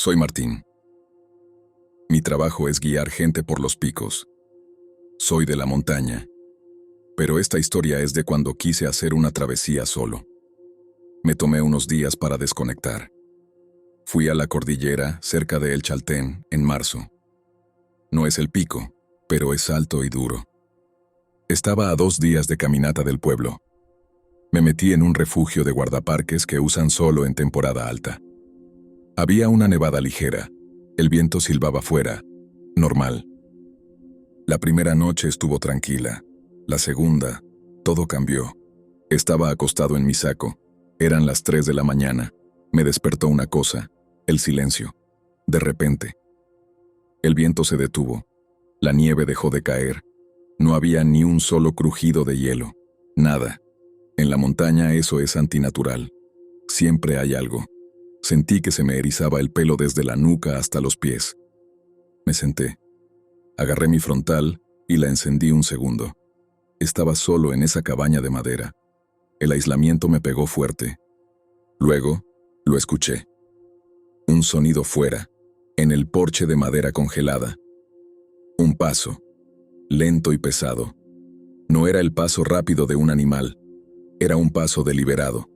Soy Martín. Mi trabajo es guiar gente por los picos. Soy de la montaña. Pero esta historia es de cuando quise hacer una travesía solo. Me tomé unos días para desconectar. Fui a la cordillera, cerca de El Chaltén, en marzo. No es el pico, pero es alto y duro. Estaba a 2 días de caminata del pueblo. Me metí en un refugio de guardaparques que usan solo en temporada alta. Había una nevada ligera. El viento silbaba fuera. Normal. La primera noche estuvo tranquila. La segunda, todo cambió. Estaba acostado en mi saco. Eran las 3 de la mañana. Me despertó una cosa, el silencio. De repente. El viento se detuvo. La nieve dejó de caer. No había ni un solo crujido de hielo. Nada. En la montaña eso es antinatural. Siempre hay algo. Sentí que se me erizaba el pelo desde la nuca hasta los pies. Me senté. Agarré mi frontal y la encendí un segundo. Estaba solo en esa cabaña de madera. El aislamiento me pegó fuerte. Luego, lo escuché. Un sonido fuera, en el porche de madera congelada. Un paso, lento y pesado. No era el paso rápido de un animal, era un paso deliberado.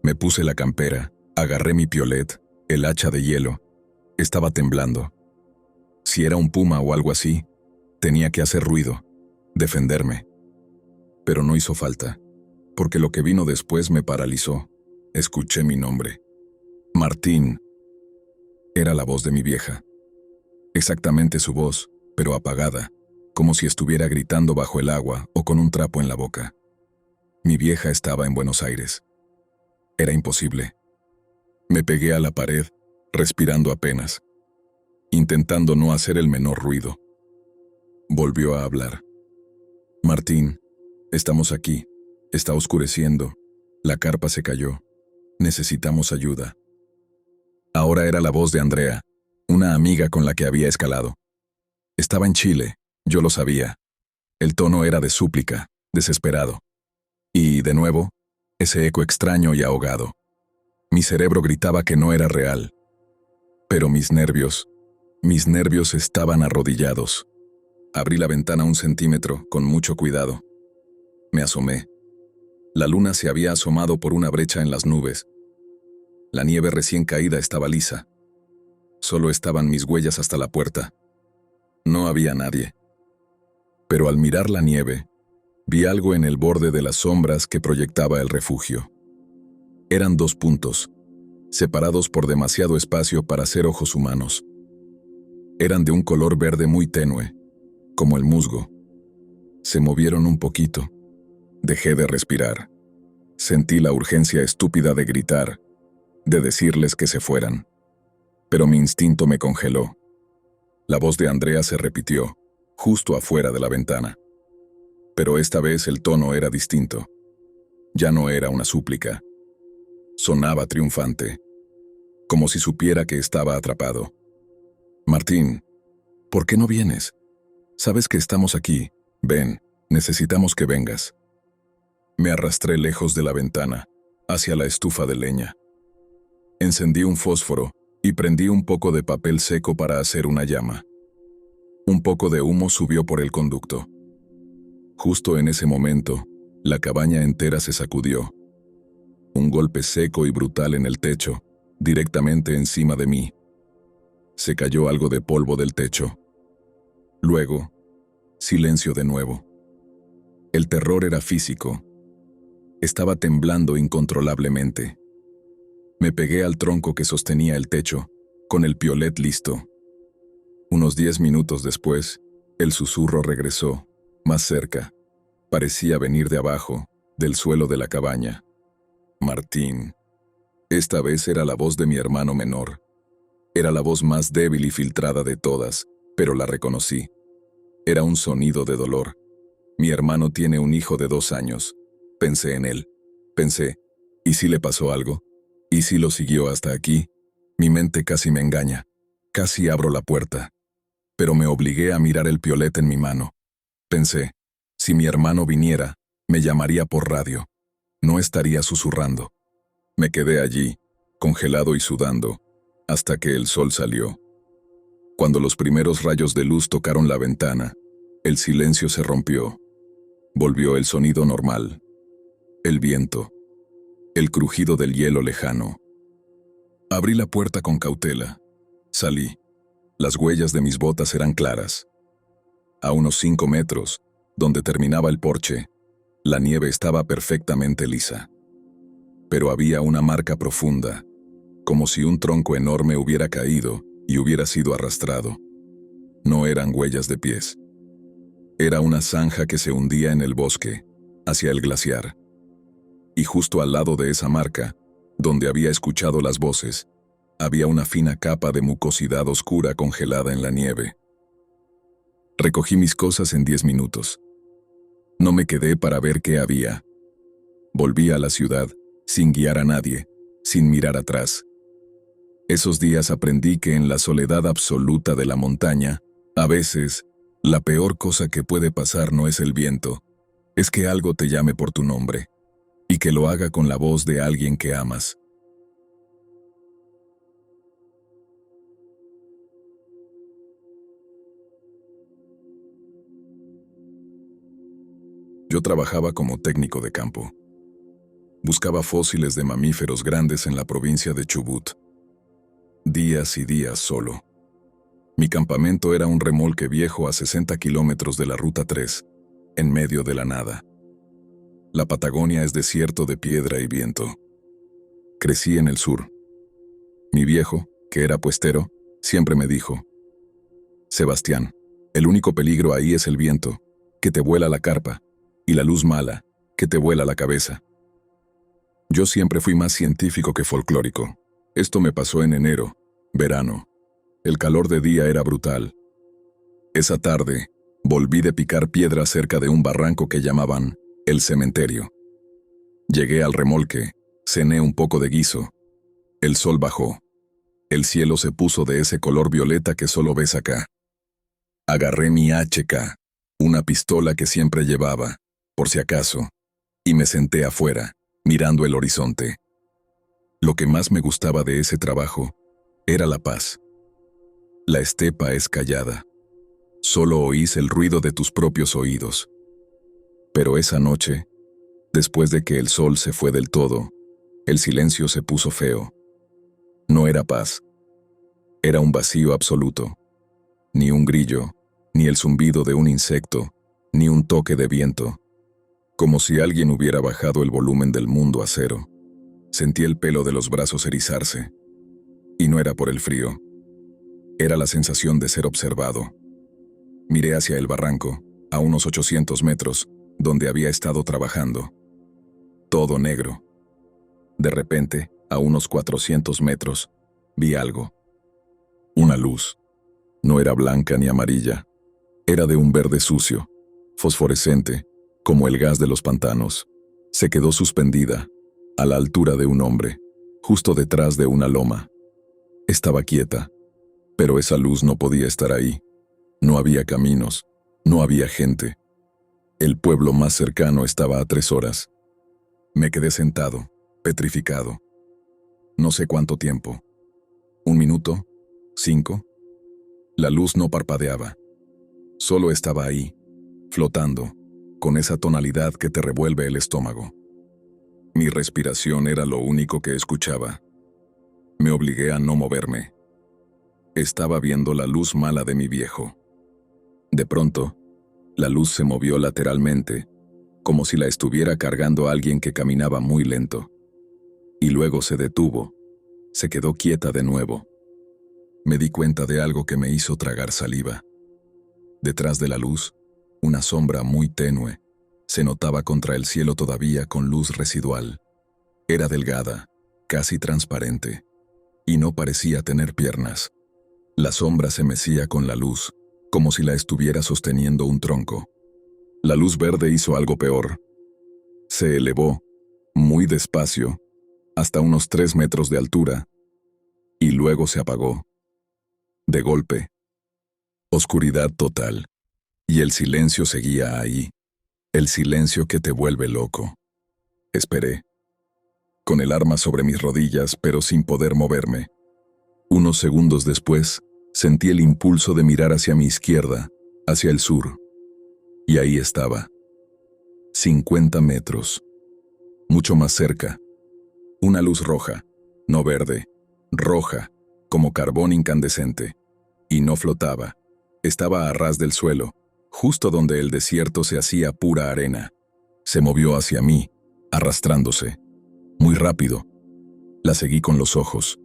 Me puse la campera, agarré mi piolet, el hacha de hielo. Estaba temblando. Si era un puma o algo así, tenía que hacer ruido, defenderme. Pero no hizo falta, porque lo que vino después me paralizó. Escuché mi nombre. Martín. Era la voz de mi vieja. Exactamente su voz, pero apagada, como si estuviera gritando bajo el agua o con un trapo en la boca. Mi vieja estaba en Buenos Aires. Era imposible. Me pegué a la pared, respirando apenas, intentando no hacer el menor ruido. Volvió a hablar. Martín, estamos aquí. Está oscureciendo. La carpa se cayó. Necesitamos ayuda. Ahora era la voz de Andrea, una amiga con la que había escalado. Estaba en Chile, yo lo sabía. El tono era de súplica, desesperado. Y, de nuevo, ese eco extraño y ahogado. Mi cerebro gritaba que no era real. Pero mis nervios estaban arrodillados. Abrí la ventana 1 centímetro, con mucho cuidado. Me asomé. La luna se había asomado por una brecha en las nubes. La nieve recién caída estaba lisa. Solo estaban mis huellas hasta la puerta. No había nadie. Pero al mirar la nieve, vi algo en el borde de las sombras que proyectaba el refugio. Eran 2 puntos, separados por demasiado espacio para ser ojos humanos. Eran de un color verde muy tenue, como el musgo. Se movieron un poquito. Dejé de respirar. Sentí la urgencia estúpida de gritar, de decirles que se fueran. Pero mi instinto me congeló. La voz de Andrea se repitió, justo afuera de la ventana. Pero esta vez el tono era distinto. Ya no era una súplica. Sonaba triunfante, como si supiera que estaba atrapado. Martín, ¿por qué no vienes? Sabes que estamos aquí. Ven, necesitamos que vengas. Me arrastré lejos de la ventana, hacia la estufa de leña. Encendí un fósforo y prendí un poco de papel seco para hacer una llama. Un poco de humo subió por el conducto. Justo en ese momento, la cabaña entera se sacudió. Un golpe seco y brutal en el techo, directamente encima de mí. Se cayó algo de polvo del techo. Luego, silencio de nuevo. El terror era físico. Estaba temblando incontrolablemente. Me pegué al tronco que sostenía el techo, con el piolet listo. Unos 10 minutos después, el susurro regresó, más cerca. Parecía venir de abajo, del suelo de la cabaña. Martín. Esta vez era la voz de mi hermano menor. Era la voz más débil y filtrada de todas, pero la reconocí. Era un sonido de dolor. Mi hermano tiene un hijo de 2 años. Pensé en él. Pensé, ¿y si le pasó algo? ¿Y si lo siguió hasta aquí? Mi mente casi me engaña. Casi abro la puerta. Pero me obligué a mirar el piolet en mi mano. Pensé, si mi hermano viniera, me llamaría por radio. No estaría susurrando. Me quedé allí, congelado y sudando, hasta que el sol salió. Cuando los primeros rayos de luz tocaron la ventana, el silencio se rompió. Volvió el sonido normal, el viento, el crujido del hielo lejano. Abrí la puerta con cautela. Salí. Las huellas de mis botas eran claras. A unos 5 metros, donde terminaba el porche, la nieve estaba perfectamente lisa. Pero había una marca profunda, como si un tronco enorme hubiera caído y hubiera sido arrastrado. No eran huellas de pies. Era una zanja que se hundía en el bosque, hacia el glaciar. Y justo al lado de esa marca, donde había escuchado las voces, había una fina capa de mucosidad oscura congelada en la nieve. Recogí mis cosas en 10 minutos. No me quedé para ver qué había. Volví a la ciudad, sin guiar a nadie, sin mirar atrás. Esos días aprendí que en la soledad absoluta de la montaña, a veces, la peor cosa que puede pasar no es el viento, es que algo te llame por tu nombre, y que lo haga con la voz de alguien que amas. Yo trabajaba como técnico de campo. Buscaba fósiles de mamíferos grandes en la provincia de Chubut. Días y días solo. Mi campamento era un remolque viejo a 60 kilómetros de la Ruta 3, en medio de la nada. La Patagonia es desierto de piedra y viento. Crecí en el sur. Mi viejo, que era puestero, siempre me dijo: Sebastián, el único peligro ahí es el viento, que te vuela la carpa, y la luz mala, que te vuela la cabeza. Yo siempre fui más científico que folclórico. Esto me pasó en enero, verano. El calor de día era brutal. Esa tarde, volví de picar piedra cerca de un barranco que llamaban el cementerio. Llegué al remolque, cené un poco de guiso. El sol bajó. El cielo se puso de ese color violeta que solo ves acá. Agarré mi HK, una pistola que siempre llevaba, por si acaso, y me senté afuera, mirando el horizonte. Lo que más me gustaba de ese trabajo era la paz. La estepa es callada. Solo oís el ruido de tus propios oídos. Pero esa noche, después de que el sol se fue del todo, el silencio se puso feo. No era paz. Era un vacío absoluto. Ni un grillo, ni el zumbido de un insecto, ni un toque de viento. Como si alguien hubiera bajado el volumen del mundo a cero. Sentí el pelo de los brazos erizarse. Y no era por el frío. Era la sensación de ser observado. Miré hacia el barranco, a unos 800 metros, donde había estado trabajando. Todo negro. De repente, a unos 400 metros, vi algo. Una luz. No era blanca ni amarilla. Era de un verde sucio, fosforescente, como el gas de los pantanos. Se quedó suspendida, a la altura de un hombre, justo detrás de una loma. Estaba quieta, pero esa luz no podía estar ahí. No había caminos, no había gente. El pueblo más cercano estaba a 3 horas. Me quedé sentado, petrificado. No sé cuánto tiempo. 1 minuto, 5. La luz no parpadeaba. Solo estaba ahí, flotando, con esa tonalidad que te revuelve el estómago. Mi respiración era lo único que escuchaba. Me obligué a no moverme. Estaba viendo la luz mala de mi viejo. De pronto, la luz se movió lateralmente, como si la estuviera cargando alguien que caminaba muy lento. Y luego se detuvo, se quedó quieta de nuevo. Me di cuenta de algo que me hizo tragar saliva. Detrás de la luz, una sombra muy tenue, se notaba contra el cielo todavía con luz residual. Era delgada, casi transparente, y no parecía tener piernas. La sombra se mecía con la luz, como si la estuviera sosteniendo un tronco. La luz verde hizo algo peor. Se elevó, muy despacio, hasta unos 3 metros de altura, y luego se apagó. De golpe. Oscuridad total. Y el silencio seguía ahí. El silencio que te vuelve loco. Esperé. Con el arma sobre mis rodillas, pero sin poder moverme. Unos segundos después, sentí el impulso de mirar hacia mi izquierda, hacia el sur. Y ahí estaba. 50 metros. Mucho más cerca. Una luz roja, no verde, roja, como carbón incandescente. Y no flotaba. Estaba a ras del suelo, justo donde el desierto se hacía pura arena. Se movió hacia mí, arrastrándose. Muy rápido. La seguí con los ojos.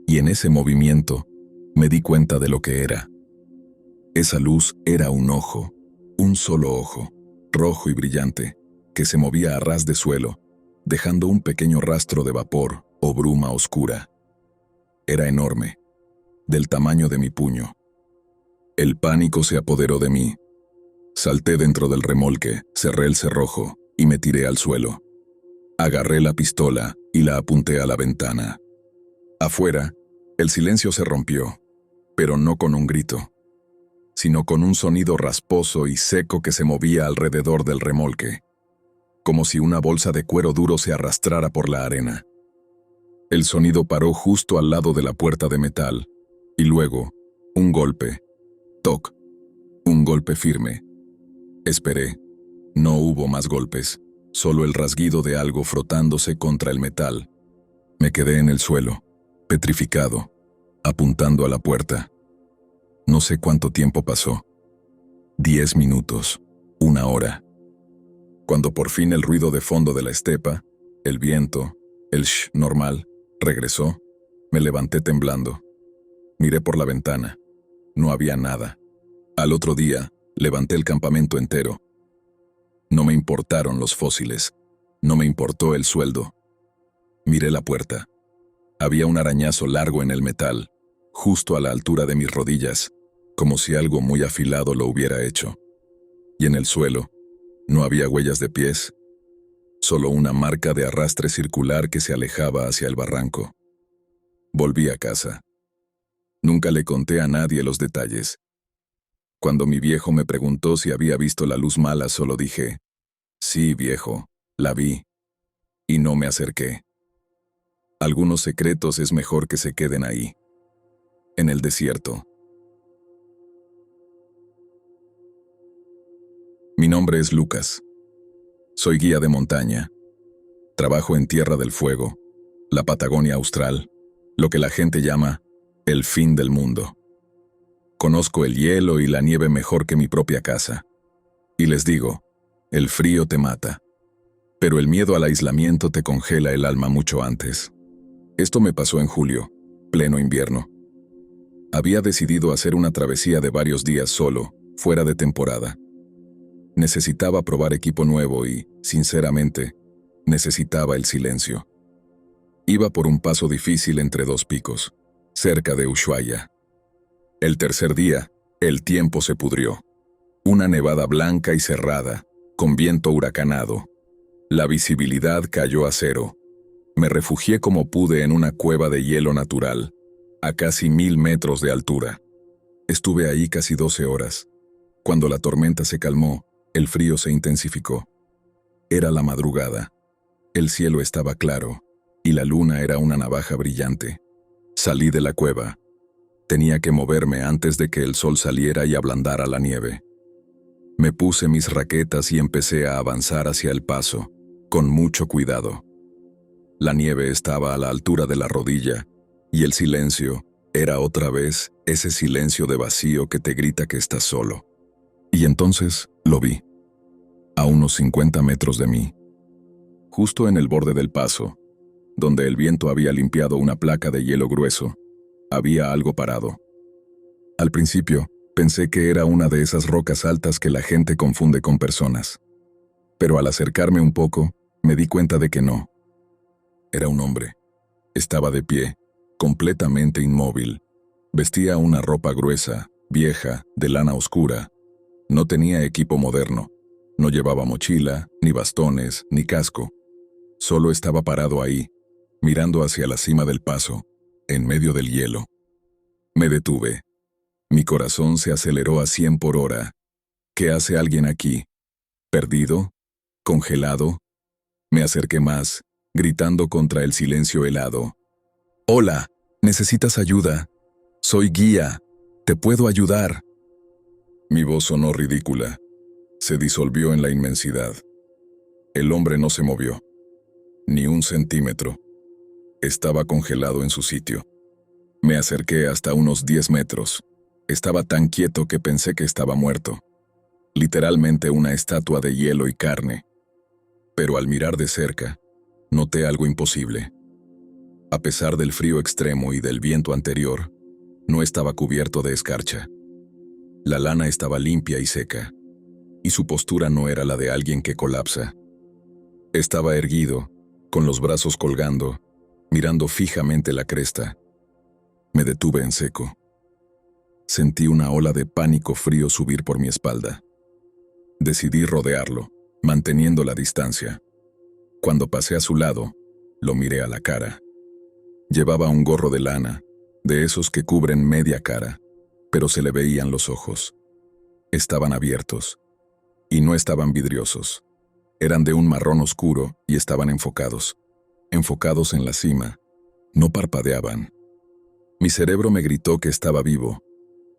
Y en ese movimiento, me di cuenta de lo que era. Esa luz era un ojo, un solo ojo, rojo y brillante, que se movía a ras de suelo, dejando un pequeño rastro de vapor o bruma oscura. Era enorme, del tamaño de mi puño. El pánico se apoderó de mí. Salté dentro del remolque, cerré el cerrojo y me tiré al suelo. Agarré la pistola y la apunté a la ventana. Afuera, el silencio se rompió, pero no con un grito, sino con un sonido rasposo y seco que se movía alrededor del remolque, como si una bolsa de cuero duro se arrastrara por la arena. El sonido paró justo al lado de la puerta de metal, y luego, un golpe. Toc. Un golpe firme. Esperé. No hubo más golpes, solo el rasguido de algo frotándose contra el metal. Me quedé en el suelo, petrificado, apuntando a la puerta. No sé cuánto tiempo pasó. 10 minutos, 1 hora. Cuando por fin el ruido de fondo de la estepa, el viento, el shh normal, regresó, me levanté temblando. Miré por la ventana. No había nada. Al otro día, levanté el campamento entero. No me importaron los fósiles. No me importó el sueldo. Miré la puerta. Había un arañazo largo en el metal, justo a la altura de mis rodillas, como si algo muy afilado lo hubiera hecho. Y en el suelo, no había huellas de pies, solo una marca de arrastre circular que se alejaba hacia el barranco. Volví a casa. Nunca le conté a nadie los detalles. Cuando mi viejo me preguntó si había visto la luz mala, solo dije, sí, viejo, la vi. Y no me acerqué. Algunos secretos es mejor que se queden ahí, en el desierto. Mi nombre es Lucas. Soy guía de montaña. Trabajo en Tierra del Fuego, la Patagonia Austral, lo que la gente llama el fin del mundo. Conozco el hielo y la nieve mejor que mi propia casa. Y les digo, el frío te mata. Pero el miedo al aislamiento te congela el alma mucho antes. Esto me pasó en julio, pleno invierno. Había decidido hacer una travesía de varios días solo, fuera de temporada. Necesitaba probar equipo nuevo y, sinceramente, necesitaba el silencio. Iba por un paso difícil entre 2 picos, cerca de Ushuaia. El tercer día, el tiempo se pudrió. Una nevada blanca y cerrada, con viento huracanado. La visibilidad cayó a 0. Me refugié como pude en una cueva de hielo natural, a casi 1000 metros de altura. Estuve ahí casi 12 horas. Cuando la tormenta se calmó, el frío se intensificó. Era la madrugada. El cielo estaba claro, y la luna era una navaja brillante. Salí de la cueva. Tenía que moverme antes de que el sol saliera y ablandara la nieve. Me puse mis raquetas y empecé a avanzar hacia el paso, con mucho cuidado. La nieve estaba a la altura de la rodilla, y el silencio era otra vez ese silencio de vacío que te grita que estás solo. Y entonces lo vi, a unos 50 metros de mí, justo en el borde del paso, donde el viento había limpiado una placa de hielo grueso, había algo parado. Al principio, pensé que era una de esas rocas altas que la gente confunde con personas. Pero al acercarme un poco, me di cuenta de que no. Era un hombre. Estaba de pie, completamente inmóvil. Vestía una ropa gruesa, vieja, de lana oscura. No tenía equipo moderno. No llevaba mochila, ni bastones, ni casco. Solo estaba parado ahí, mirando hacia la cima del paso, en medio del hielo. Me detuve. Mi corazón se aceleró a 100 por hora. ¿Qué hace alguien aquí? ¿Perdido? ¿Congelado? Me acerqué más, gritando contra el silencio helado. ¡Hola! Necesitas ayuda. Soy guía. Te puedo ayudar. Mi voz sonó ridícula. Se disolvió en la inmensidad. El hombre no se movió. Ni un centímetro. Estaba congelado en su sitio. Me acerqué hasta unos 10 metros. Estaba tan quieto que pensé que estaba muerto. Literalmente una estatua de hielo y carne. Pero al mirar de cerca, noté algo imposible. A pesar del frío extremo y del viento anterior, no estaba cubierto de escarcha. La lana estaba limpia y seca, y su postura no era la de alguien que colapsa. Estaba erguido, con los brazos colgando, mirando fijamente la cresta. Me detuve en seco. Sentí una ola de pánico frío subir por mi espalda. Decidí rodearlo, manteniendo la distancia. Cuando pasé a su lado, lo miré a la cara. Llevaba un gorro de lana, de esos que cubren media cara, pero se le veían los ojos. Estaban abiertos, y no estaban vidriosos. Eran de un marrón oscuro y estaban enfocados en la cima. No parpadeaban. Mi cerebro me gritó que estaba vivo,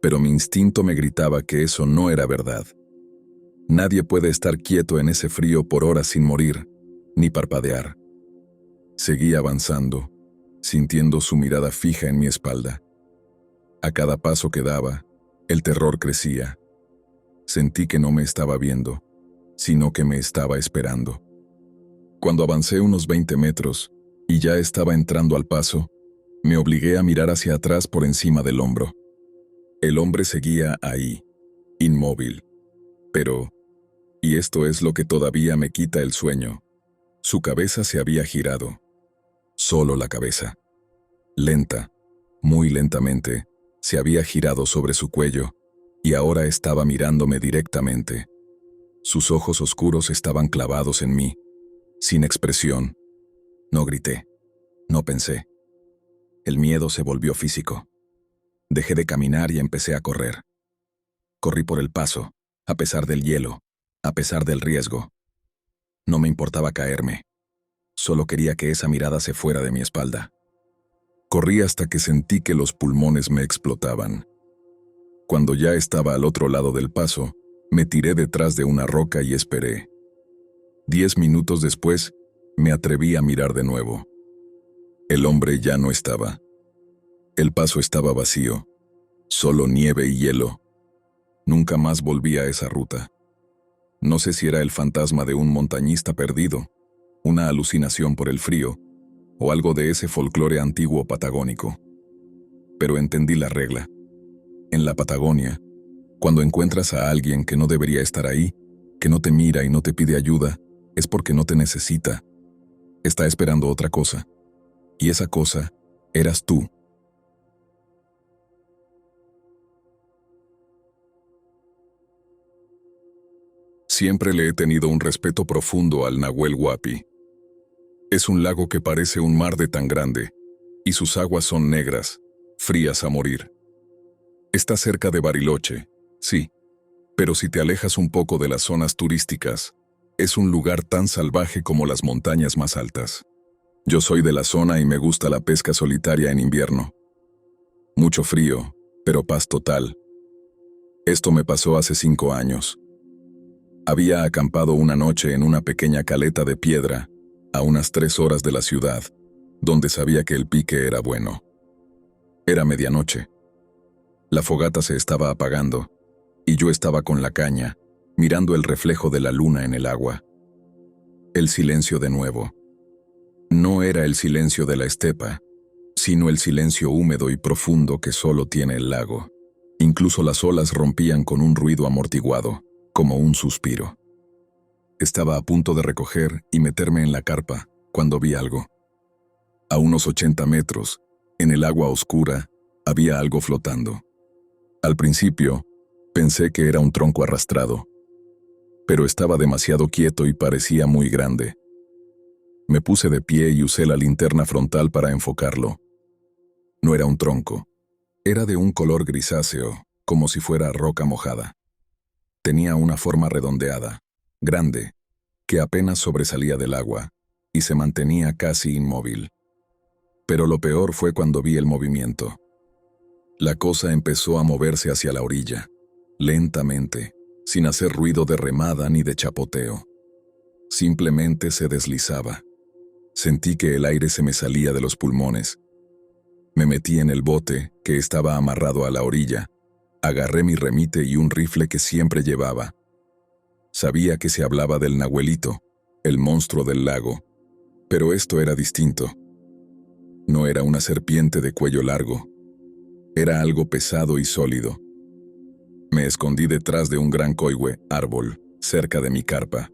pero mi instinto me gritaba que eso no era verdad. Nadie puede estar quieto en ese frío por horas sin morir, ni parpadear. Seguí avanzando, sintiendo su mirada fija en mi espalda. A cada paso que daba, el terror crecía. Sentí que no me estaba viendo, sino que me estaba esperando. Cuando avancé unos 20 metros, y ya estaba entrando al paso, me obligué a mirar hacia atrás por encima del hombro. El hombre seguía ahí, inmóvil. Pero, y esto es lo que todavía me quita el sueño, su cabeza se había girado. Solo la cabeza. Lenta, muy lentamente, se había girado sobre su cuello, y ahora estaba mirándome directamente. Sus ojos oscuros estaban clavados en mí, sin expresión. No grité, no pensé. El miedo se volvió físico. Dejé de caminar y empecé a correr. Corrí por el paso, a pesar del hielo, a pesar del riesgo. No me importaba caerme. Solo quería que esa mirada se fuera de mi espalda. Corrí hasta que sentí que los pulmones me explotaban. Cuando ya estaba al otro lado del paso, me tiré detrás de una roca y esperé. 10 minutos después, me atreví a mirar de nuevo. El hombre ya no estaba. El paso estaba vacío, solo nieve y hielo. Nunca más volví a esa ruta. No sé si era el fantasma de un montañista perdido, una alucinación por el frío, o algo de ese folclore antiguo patagónico. Pero entendí la regla. En la Patagonia, cuando encuentras a alguien que no debería estar ahí, que no te mira y no te pide ayuda, es porque no te necesita. Está esperando otra cosa. Y esa cosa eras tú. Siempre le he tenido un respeto profundo al Nahuel Huapi. Es un lago que parece un mar de tan grande, y sus aguas son negras, frías a morir. Está cerca de Bariloche, sí, pero si te alejas un poco de las zonas turísticas, es un lugar tan salvaje como las montañas más altas. Yo soy de la zona y me gusta la pesca solitaria en invierno. Mucho frío, pero paz total. Esto me pasó hace 5 años. Había acampado una noche en una pequeña caleta de piedra, a unas 3 horas de la ciudad, donde sabía que el pique era bueno. Era medianoche. La fogata se estaba apagando, y yo estaba con la caña, mirando el reflejo de la luna en el agua. El silencio de nuevo. No era el silencio de la estepa, sino el silencio húmedo y profundo que solo tiene el lago. Incluso las olas rompían con un ruido amortiguado, como un suspiro. Estaba a punto de recoger y meterme en la carpa, cuando vi algo. A unos 80 metros, en el agua oscura, había algo flotando. Al principio, pensé que era un tronco arrastrado, pero estaba demasiado quieto y parecía muy grande. Me puse de pie y usé la linterna frontal para enfocarlo. No era un tronco. Era de un color grisáceo, como si fuera roca mojada. Tenía una forma redondeada, grande, que apenas sobresalía del agua, y se mantenía casi inmóvil. Pero lo peor fue cuando vi el movimiento. La cosa empezó a moverse hacia la orilla, lentamente, sin hacer ruido de remada ni de chapoteo. Simplemente se deslizaba. Sentí que el aire se me salía de los pulmones. Me metí en el bote, que estaba amarrado a la orilla. Agarré mi remite y un rifle que siempre llevaba. Sabía que se hablaba del Nahuelito, el monstruo del lago, pero esto era distinto. No era una serpiente de cuello largo. Era algo pesado y sólido. Me escondí detrás de un gran coihue, árbol, cerca de mi carpa,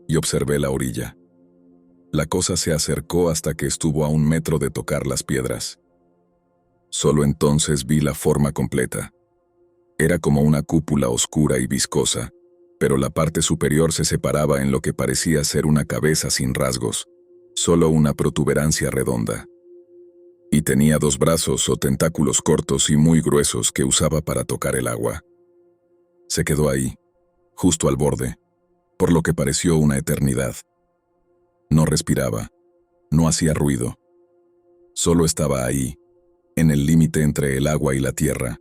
y observé la orilla. La cosa se acercó hasta que estuvo a 1 metro de tocar las piedras. Solo entonces vi la forma completa. Era como una cúpula oscura y viscosa, pero la parte superior se separaba en lo que parecía ser una cabeza sin rasgos, solo una protuberancia redonda. Y tenía 2 brazos o tentáculos cortos y muy gruesos que usaba para tocar el agua. Se quedó ahí, justo al borde, por lo que pareció una eternidad. No respiraba, no hacía ruido. Solo estaba ahí, en el límite entre el agua y la tierra.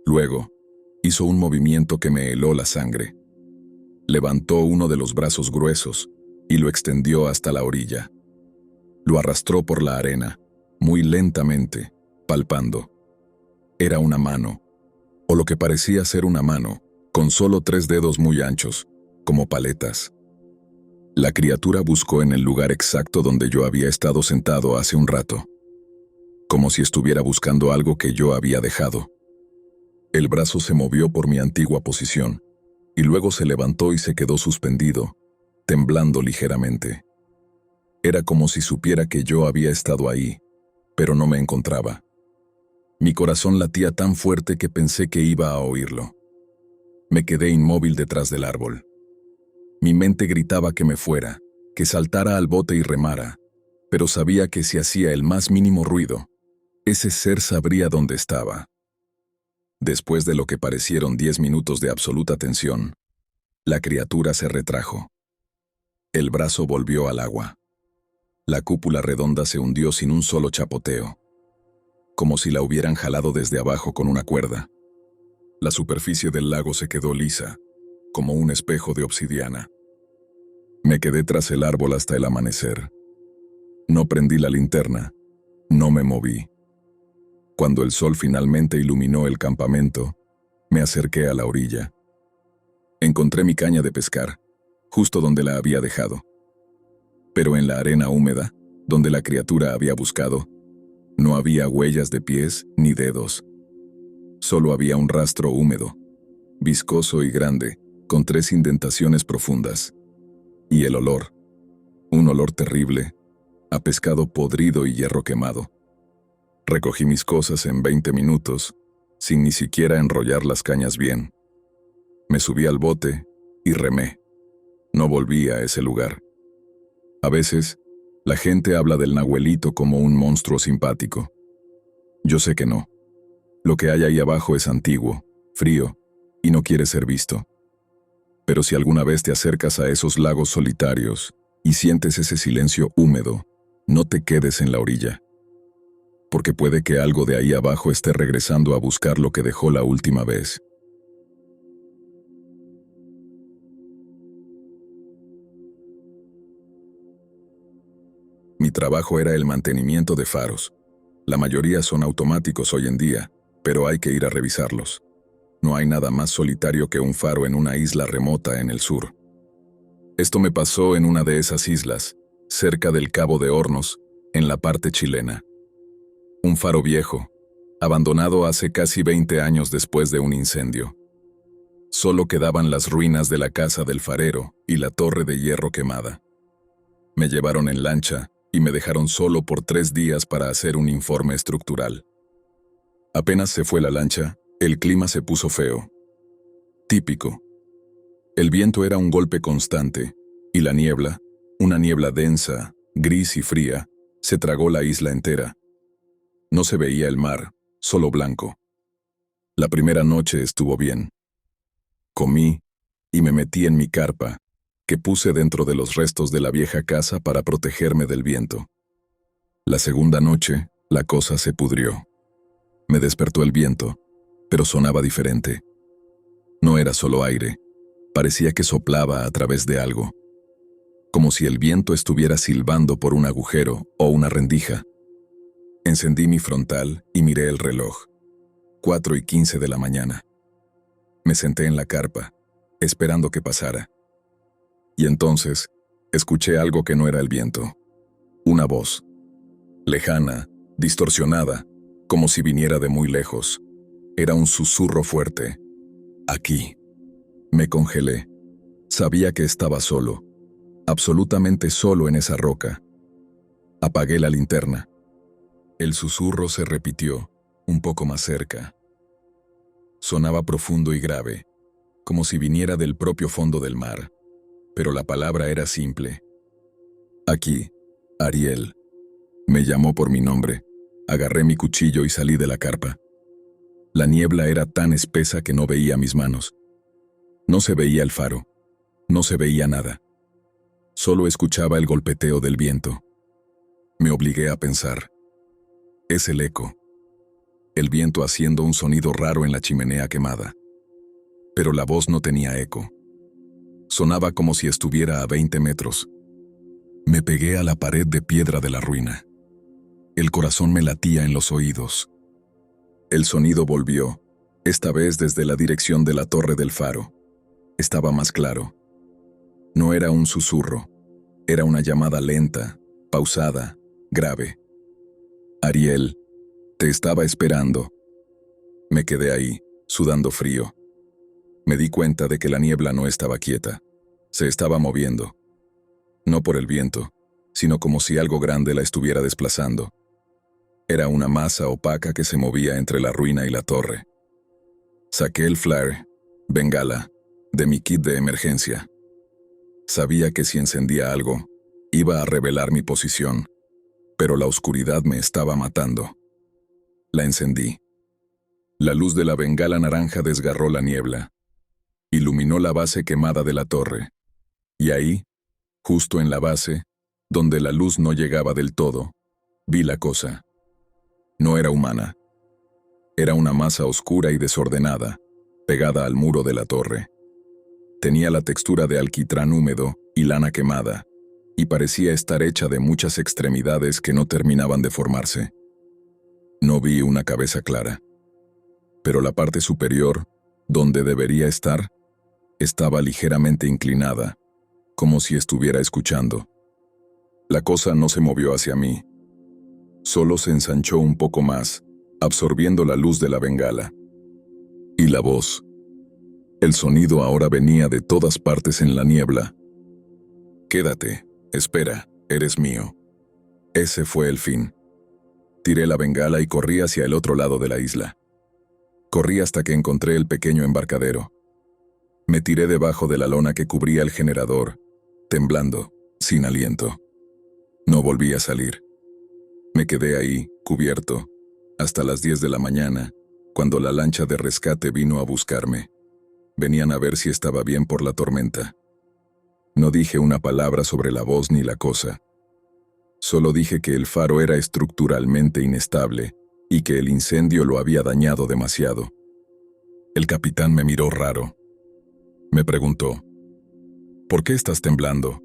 Luego, hizo un movimiento que me heló la sangre. Levantó uno de los brazos gruesos y lo extendió hasta la orilla. Lo arrastró por la arena, muy lentamente, palpando. Era una mano, o lo que parecía ser una mano, con solo 3 dedos muy anchos, como paletas. La criatura buscó en el lugar exacto donde yo había estado sentado hace un rato, como si estuviera buscando algo que yo había dejado. El brazo se movió por mi antigua posición, y luego se levantó y se quedó suspendido, temblando ligeramente. Era como si supiera que yo había estado ahí, pero no me encontraba. Mi corazón latía tan fuerte que pensé que iba a oírlo. Me quedé inmóvil detrás del árbol. Mi mente gritaba que me fuera, que saltara al bote y remara, pero sabía que si hacía el más mínimo ruido, ese ser sabría dónde estaba. Después de lo que parecieron 10 minutos de absoluta tensión, la criatura se retrajo. El brazo volvió al agua. La cúpula redonda se hundió sin un solo chapoteo, como si la hubieran jalado desde abajo con una cuerda. La superficie del lago se quedó lisa, como un espejo de obsidiana. Me quedé tras el árbol hasta el amanecer. No prendí la linterna, no me moví. Cuando el sol finalmente iluminó el campamento, me acerqué a la orilla. Encontré mi caña de pescar, justo donde la había dejado. Pero en la arena húmeda, donde la criatura había buscado, no había huellas de pies ni dedos. Solo había un rastro húmedo, viscoso y grande, con 3 indentaciones profundas. Y el olor, un olor terrible, a pescado podrido y hierro quemado. Recogí mis cosas en 20 minutos, sin ni siquiera enrollar las cañas bien. Me subí al bote y remé. No volví a ese lugar. A veces, la gente habla del Nahuelito como un monstruo simpático. Yo sé que no. Lo que hay ahí abajo es antiguo, frío, y no quiere ser visto. Pero si alguna vez te acercas a esos lagos solitarios y sientes ese silencio húmedo, no te quedes en la orilla. Porque puede que algo de ahí abajo esté regresando a buscar lo que dejó la última vez. Mi trabajo era el mantenimiento de faros. La mayoría son automáticos hoy en día, pero hay que ir a revisarlos. No hay nada más solitario que un faro en una isla remota en el sur. Esto me pasó en una de esas islas, cerca del Cabo de Hornos, en la parte chilena. Un faro viejo, abandonado hace casi 20 años después de un incendio. Solo quedaban las ruinas de la casa del farero y la torre de hierro quemada. Me llevaron en lancha y me dejaron solo por 3 días para hacer un informe estructural. Apenas se fue la lancha, el clima se puso feo. Típico. El viento era un golpe constante, y la niebla, una niebla densa, gris y fría, se tragó la isla entera. No se veía el mar, solo blanco. La primera noche estuvo bien. Comí y me metí en mi carpa, que puse dentro de los restos de la vieja casa para protegerme del viento. La segunda noche, la cosa se pudrió. Me despertó el viento, pero sonaba diferente. No era solo aire, parecía que soplaba a través de algo, como si el viento estuviera silbando por un agujero o una rendija. Encendí mi frontal y miré el reloj. 4:15 de la mañana. Me senté en la carpa, esperando que pasara. Y entonces, escuché algo que no era el viento. Una voz. Lejana, distorsionada, como si viniera de muy lejos. Era un susurro fuerte. Aquí. Me congelé. Sabía que estaba solo, absolutamente solo en esa roca. Apagué la linterna. El susurro se repitió, un poco más cerca. Sonaba profundo y grave, como si viniera del propio fondo del mar, pero la palabra era simple. Aquí, Ariel. Me llamó por mi nombre. Agarré mi cuchillo y salí de la carpa. La niebla era tan espesa que no veía mis manos. No se veía el faro. No se veía nada. Solo escuchaba el golpeteo del viento. Me obligué a pensar. Es el eco. El viento haciendo un sonido raro en la chimenea quemada. Pero la voz no tenía eco. Sonaba como si estuviera a 20 metros. Me pegué a la pared de piedra de la ruina. El corazón me latía en los oídos. El sonido volvió, esta vez desde la dirección de la torre del faro. Estaba más claro. No era un susurro, era una llamada lenta, pausada, grave. Ariel, te estaba esperando. Me quedé ahí, sudando frío. Me di cuenta de que la niebla no estaba quieta, se estaba moviendo. No por el viento, sino como si algo grande la estuviera desplazando. Era una masa opaca que se movía entre la ruina y la torre. Saqué el flare, bengala, de mi kit de emergencia. Sabía que si encendía algo, iba a revelar mi posición, pero la oscuridad me estaba matando. La encendí. La luz de la bengala naranja desgarró la niebla. Iluminó la base quemada de la torre. Y ahí, justo en la base, donde la luz no llegaba del todo, vi la cosa. No era humana. Era una masa oscura y desordenada, pegada al muro de la torre. Tenía la textura de alquitrán húmedo y lana quemada, y parecía estar hecha de muchas extremidades que no terminaban de formarse. No vi una cabeza clara, pero la parte superior, donde debería estar, estaba ligeramente inclinada, como si estuviera escuchando. La cosa no se movió hacia mí. Solo se ensanchó un poco más, absorbiendo la luz de la bengala. Y la voz. El sonido ahora venía de todas partes en la niebla. Quédate, espera, eres mío. Ese fue el fin. Tiré la bengala y corrí hacia el otro lado de la isla. Corrí hasta que encontré el pequeño embarcadero. Me tiré debajo de la lona que cubría el generador, temblando, sin aliento. No volví a salir. Me quedé ahí, cubierto, hasta las 10 de la mañana, cuando la lancha de rescate vino a buscarme. Venían a ver si estaba bien por la tormenta. No dije una palabra sobre la voz ni la cosa. Solo dije que el faro era estructuralmente inestable y que el incendio lo había dañado demasiado. El capitán me miró raro. Me preguntó, ¿por qué estás temblando?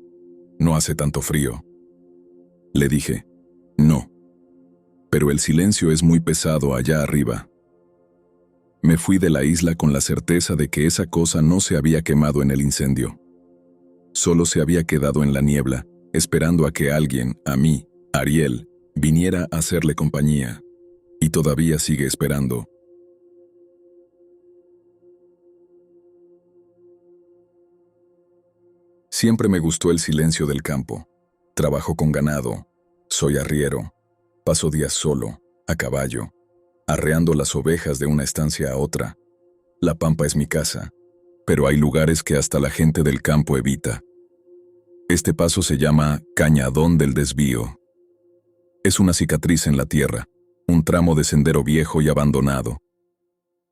¿No hace tanto frío? Le dije, no. Pero el silencio es muy pesado allá arriba. Me fui de la isla con la certeza de que esa cosa no se había quemado en el incendio. Solo se había quedado en la niebla, esperando a que alguien, a mí, Ariel, viniera a hacerle compañía. Y todavía sigue esperando. Siempre me gustó el silencio del campo. Trabajo con ganado. Soy arriero. Paso días solo, a caballo, arreando las ovejas de una estancia a otra. La pampa es mi casa, pero hay lugares que hasta la gente del campo evita. Este paso se llama Cañadón del Desvío. Es una cicatriz en la tierra, un tramo de sendero viejo y abandonado.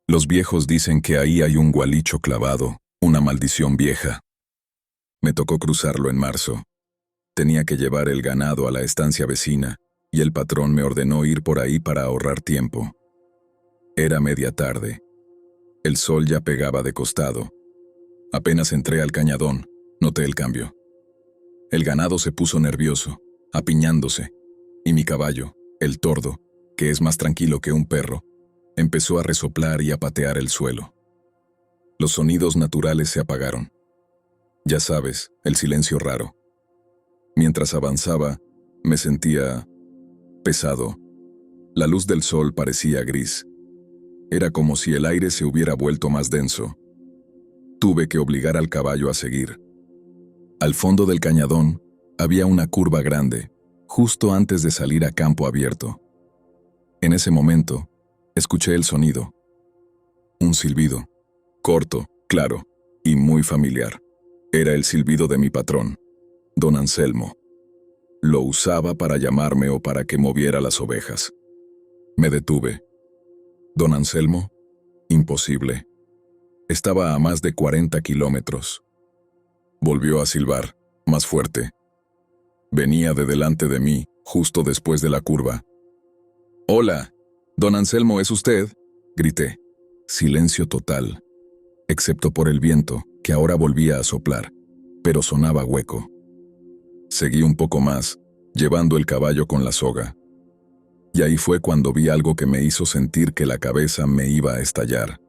Los viejos dicen que ahí hay un gualicho clavado, una maldición vieja. Me tocó cruzarlo en marzo. Tenía que llevar el ganado a la estancia vecina, y el patrón me ordenó ir por ahí para ahorrar tiempo. Era media tarde. El sol ya pegaba de costado. Apenas entré al cañadón, noté el cambio. El ganado se puso nervioso, apiñándose, y mi caballo, el tordo, que es más tranquilo que un perro, empezó a resoplar y a patear el suelo. Los sonidos naturales se apagaron. Ya sabes, el silencio raro. Mientras avanzaba, me sentía pesado. La luz del sol parecía gris. Era como si el aire se hubiera vuelto más denso. Tuve que obligar al caballo a seguir. Al fondo del cañadón había una curva grande, justo antes de salir a campo abierto. En ese momento, escuché el sonido. Un silbido, corto, claro y muy familiar. Era el silbido de mi patrón, don Anselmo. Lo usaba para llamarme o para que moviera las ovejas. Me detuve. ¿Don Anselmo? Imposible. Estaba a más de 40 kilómetros. Volvió a silbar, más fuerte. Venía de delante de mí, justo después de la curva. «Hola, don Anselmo, ¿es usted?», grité. Silencio total, excepto por el viento, que ahora volvía a soplar, pero sonaba hueco. Seguí un poco más, llevando el caballo con la soga. Y ahí fue cuando vi algo que me hizo sentir que la cabeza me iba a estallar.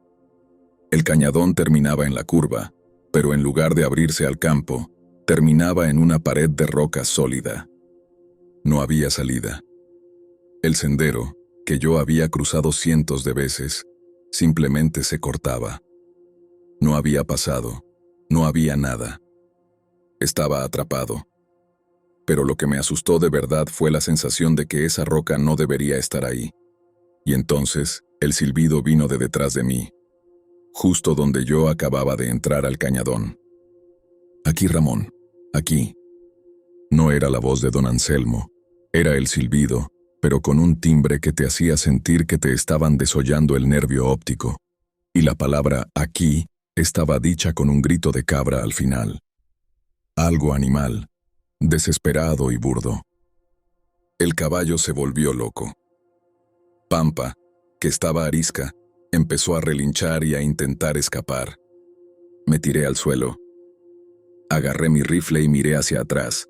El cañadón terminaba en la curva, pero en lugar de abrirse al campo, terminaba en una pared de roca sólida. No había salida. El sendero, que yo había cruzado cientos de veces, simplemente se cortaba. No había pasado, no había nada. Estaba atrapado. Pero lo que me asustó de verdad fue la sensación de que esa roca no debería estar ahí. Y entonces, el silbido vino de detrás de mí, justo donde yo acababa de entrar al cañadón. «Aquí, Ramón, aquí». No era la voz de don Anselmo, era el silbido, pero con un timbre que te hacía sentir que te estaban desollando el nervio óptico. Y la palabra «aquí» estaba dicha con un grito de cabra al final. Algo animal, desesperado y burdo. El caballo se volvió loco. Pampa, que estaba arisca, empezó a relinchar y a intentar escapar. Me tiré al suelo. Agarré mi rifle y miré hacia atrás.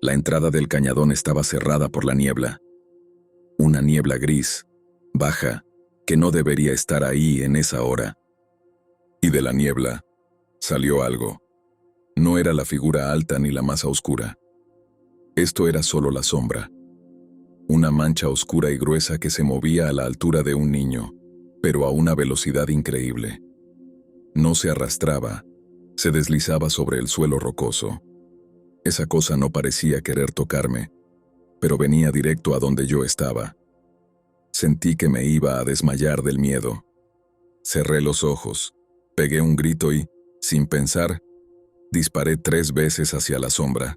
La entrada del cañadón estaba cerrada por la niebla. Una niebla gris, baja, que no debería estar ahí en esa hora. Y de la niebla salió algo. No era la figura alta ni la masa oscura. Esto era solo la sombra. Una mancha oscura y gruesa que se movía a la altura de un niño, pero a una velocidad increíble. No se arrastraba, se deslizaba sobre el suelo rocoso. Esa cosa no parecía querer tocarme, pero venía directo a donde yo estaba. Sentí que me iba a desmayar del miedo. Cerré los ojos, pegué un grito y, sin pensar, disparé 3 veces hacia la sombra.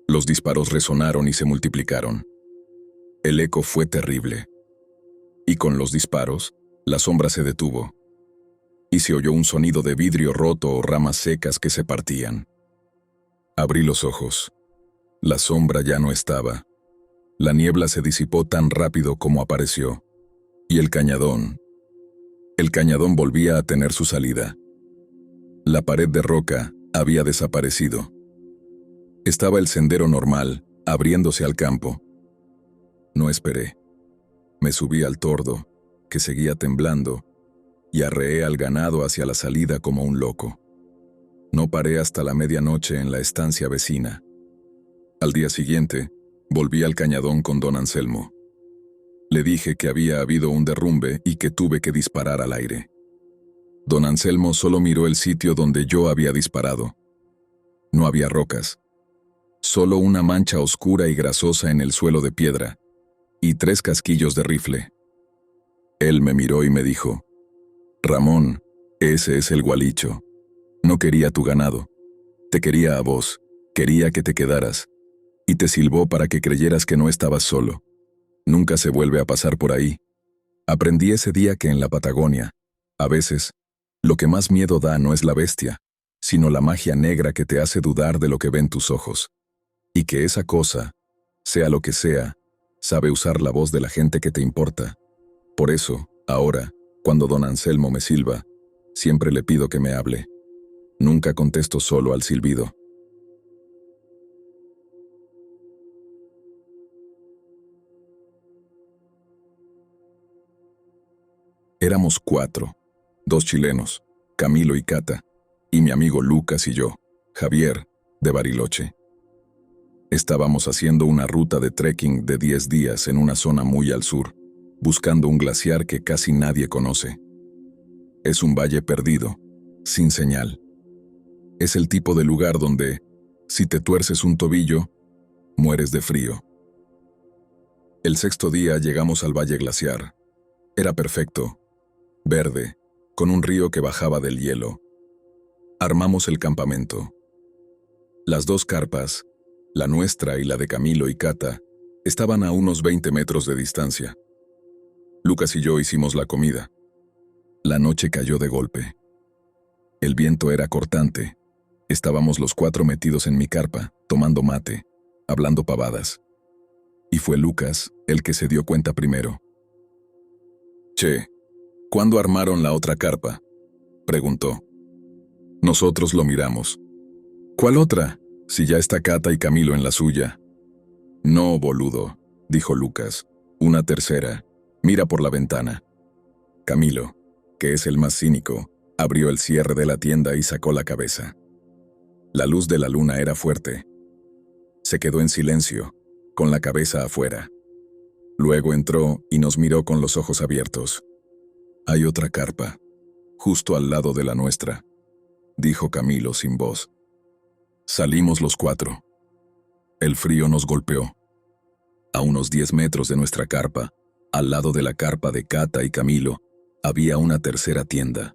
Los disparos resonaron y se multiplicaron. El eco fue terrible. Y con los disparos, la sombra se detuvo. Y se oyó un sonido de vidrio roto o ramas secas que se partían. Abrí los ojos. La sombra ya no estaba. La niebla se disipó tan rápido como apareció. Y el cañadón volvía a tener su salida. La pared de roca había desaparecido. Estaba el sendero normal, abriéndose al campo. No esperé. Me subí al tordo, que seguía temblando, y arreé al ganado hacia la salida como un loco. No paré hasta la medianoche en la estancia vecina. Al día siguiente, volví al cañadón con don Anselmo. Le dije que había habido un derrumbe y que tuve que disparar al aire. Don Anselmo solo miró el sitio donde yo había disparado. No había rocas, solo una mancha oscura y grasosa en el suelo de piedra, y 3 casquillos de rifle. Él me miró y me dijo: «Ramón, ese es el Gualicho. No quería tu ganado. Te quería a vos, quería que te quedaras. Y te silbó para que creyeras que no estabas solo. Nunca se vuelve a pasar por ahí. Aprendí ese día que en la Patagonia, a veces, lo que más miedo da no es la bestia, sino la magia negra que te hace dudar de lo que ven tus ojos. Y que esa cosa, sea lo que sea, Sabe usar la voz de la gente que te importa. Por eso, ahora, cuando don Anselmo me silba, siempre le pido que me hable. Nunca contesto solo al silbido. Éramos 4, 2 chilenos, Camilo y Cata, y mi amigo Lucas y yo, Javier, de Bariloche. Estábamos haciendo una ruta de trekking de 10 días en una zona muy al sur, buscando un glaciar que casi nadie conoce. Es un valle perdido, sin señal. Es el tipo de lugar donde, si te tuerces un tobillo, mueres de frío. El 6.º día llegamos al valle glaciar. Era perfecto, verde, con un río que bajaba del hielo. Armamos el campamento. Las 2 carpas, la nuestra y la de Camilo y Cata, estaban a unos 20 metros de distancia. Lucas y yo hicimos la comida. La noche cayó de golpe. El viento era cortante. Estábamos los 4 metidos en mi carpa, tomando mate, hablando pavadas. Y fue Lucas el que se dio cuenta primero. «Che, ¿cuándo armaron la otra carpa?», preguntó. Nosotros lo miramos. «¿Cuál otra? Si ya está Cata y Camilo en la suya». «No, boludo», dijo Lucas. «Una tercera. Mira por la ventana». Camilo, que es el más cínico, abrió el cierre de la tienda y sacó la cabeza. La luz de la luna era fuerte. Se quedó en silencio, con la cabeza afuera. Luego entró y nos miró con los ojos abiertos. «Hay otra carpa, justo al lado de la nuestra», dijo Camilo sin voz. Salimos los 4. El frío nos golpeó. A unos 10 metros de nuestra carpa, al lado de la carpa de Cata y Camilo, había una tercera tienda.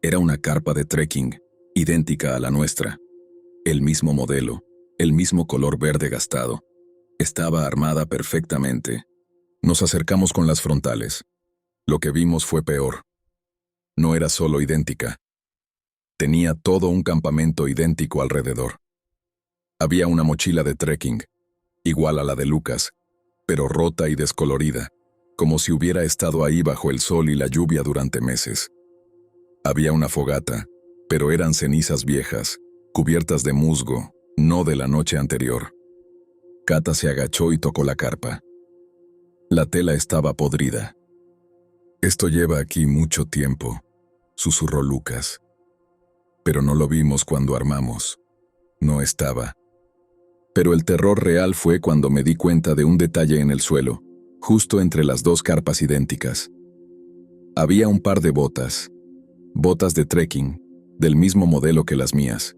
Era una carpa de trekking, idéntica a la nuestra. El mismo modelo, el mismo color verde gastado. Estaba armada perfectamente. Nos acercamos con las frontales. Lo que vimos fue peor. No era solo idéntica. Tenía todo un campamento idéntico alrededor. Había una mochila de trekking, igual a la de Lucas, pero rota y descolorida, como si hubiera estado ahí bajo el sol y la lluvia durante meses. Había una fogata, pero eran cenizas viejas, cubiertas de musgo, no de la noche anterior. Cata se agachó y tocó la carpa. La tela estaba podrida. «Esto lleva aquí mucho tiempo», susurró Lucas. «Pero no lo vimos cuando armamos. No estaba». Pero el terror real fue cuando me di cuenta de un detalle en el suelo, justo entre las 2 carpas idénticas. Había un par de botas de trekking, del mismo modelo que las mías.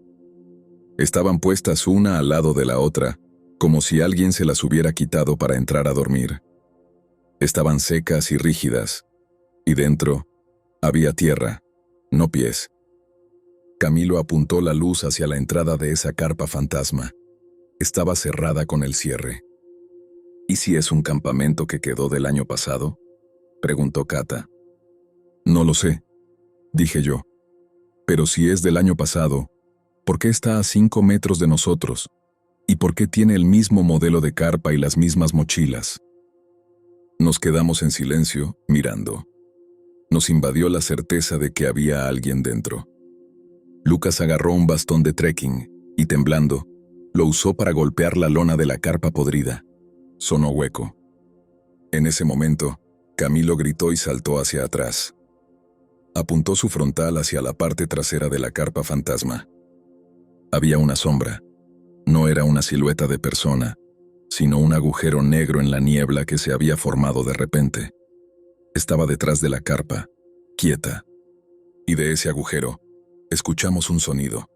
Estaban puestas una al lado de la otra, como si alguien se las hubiera quitado para entrar a dormir. Estaban secas y rígidas, y dentro había tierra, no pies. Camilo apuntó la luz hacia la entrada de esa carpa fantasma. Estaba cerrada con el cierre. «¿Y si es un campamento que quedó del año pasado?», preguntó Cata. «No lo sé», dije yo. «Pero si es del año pasado, ¿por qué está a 5 metros de nosotros? ¿Y por qué tiene el mismo modelo de carpa y las mismas mochilas?». Nos quedamos en silencio, mirando. Nos invadió la certeza de que había alguien dentro. Lucas agarró un bastón de trekking y, temblando, lo usó para golpear la lona de la carpa podrida. Sonó hueco. En ese momento, Camilo gritó y saltó hacia atrás. Apuntó su frontal hacia la parte trasera de la carpa fantasma. Había una sombra. No era una silueta de persona, sino un agujero negro en la niebla que se había formado de repente. Estaba detrás de la carpa, quieta. Y de ese agujero, escuchamos un sonido.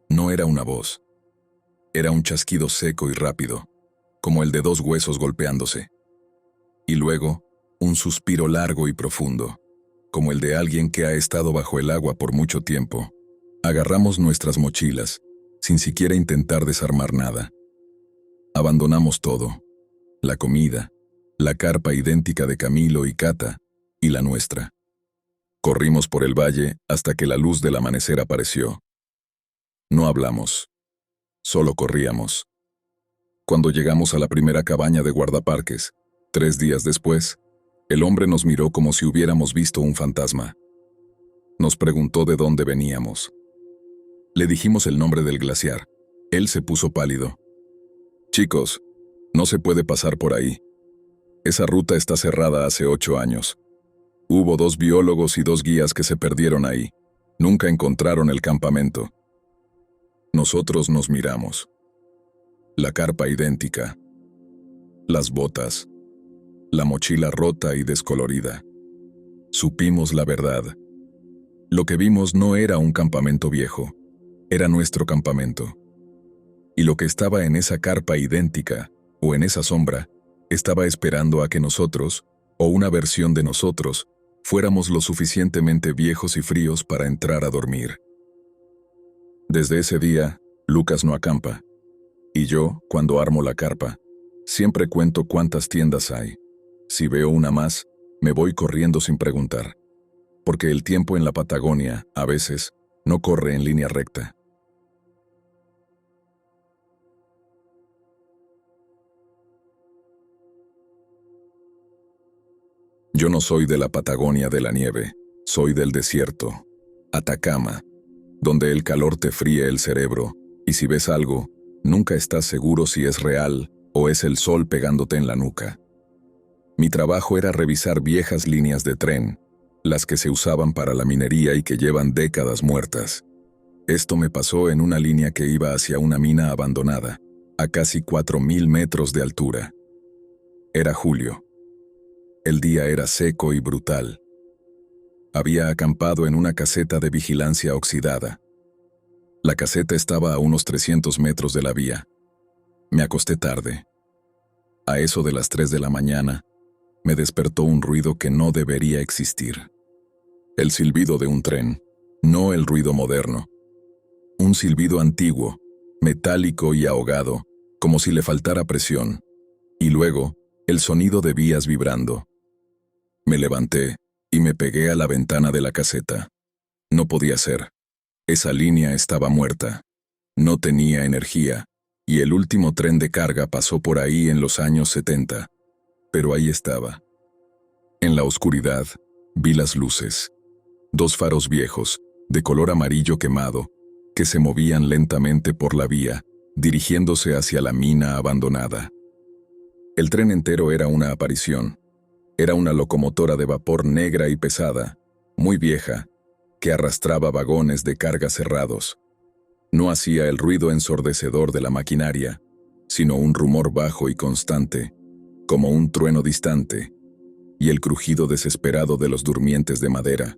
No era una voz. Era un chasquido seco y rápido, como el de 2 huesos golpeándose. Y luego, un suspiro largo y profundo, como el de alguien que ha estado bajo el agua por mucho tiempo. Agarramos nuestras mochilas, sin siquiera intentar desarmar nada. Abandonamos todo: la comida, la carpa idéntica de Camilo y Cata, y la nuestra. Corrimos por el valle hasta que la luz del amanecer apareció. No hablamos. Solo corríamos. Cuando llegamos a la primera cabaña de guardaparques, 3 días después, el hombre nos miró como si hubiéramos visto un fantasma. Nos preguntó de dónde veníamos. Le dijimos el nombre del glaciar. Él se puso pálido. Chicos, no se puede pasar por ahí. Esa ruta está cerrada hace 8 años. Hubo 2 biólogos y 2 guías que se perdieron ahí. Nunca encontraron el campamento. Nosotros nos miramos. La carpa idéntica. Las botas. La mochila rota y descolorida. Supimos la verdad. Lo que vimos no era un campamento viejo. Era nuestro campamento. Y lo que estaba en esa carpa idéntica, o en esa sombra, estaba esperando a que nosotros, o una versión de nosotros, fuéramos lo suficientemente viejos y fríos para entrar a dormir. Desde ese día, Lucas no acampa. Y yo, cuando armo la carpa, siempre cuento cuántas tiendas hay. Si veo una más, me voy corriendo sin preguntar. Porque el tiempo en la Patagonia, a veces, no corre en línea recta. Yo no soy de la Patagonia de la nieve, soy del desierto, Atacama, donde el calor te fríe el cerebro, y si ves algo, nunca estás seguro si es real o es el sol pegándote en la nuca. Mi trabajo era revisar viejas líneas de tren, las que se usaban para la minería y que llevan décadas muertas. Esto me pasó en una línea que iba hacia una mina abandonada, a casi 4.000 metros de altura. Era julio. El día era seco y brutal. Había acampado en una caseta de vigilancia oxidada. La caseta estaba a unos 300 metros de la vía. Me acosté tarde. A eso de las 3 de la mañana, me despertó un ruido que no debería existir. El silbido de un tren, no el ruido moderno. Un silbido antiguo, metálico y ahogado, como si le faltara presión. Y luego, el sonido de vías vibrando. Me levanté y me pegué a la ventana de la caseta. No podía ser. Esa línea estaba muerta. No tenía energía, y el último tren de carga pasó por ahí en los años 70. Pero ahí estaba. En la oscuridad, vi las luces. 2 faros viejos, de color amarillo quemado, que se movían lentamente por la vía, dirigiéndose hacia la mina abandonada. El tren entero era una aparición. Era una locomotora de vapor negra y pesada, muy vieja, que arrastraba vagones de carga cerrados. No hacía el ruido ensordecedor de la maquinaria, sino un rumor bajo y constante, como un trueno distante, y el crujido desesperado de los durmientes de madera.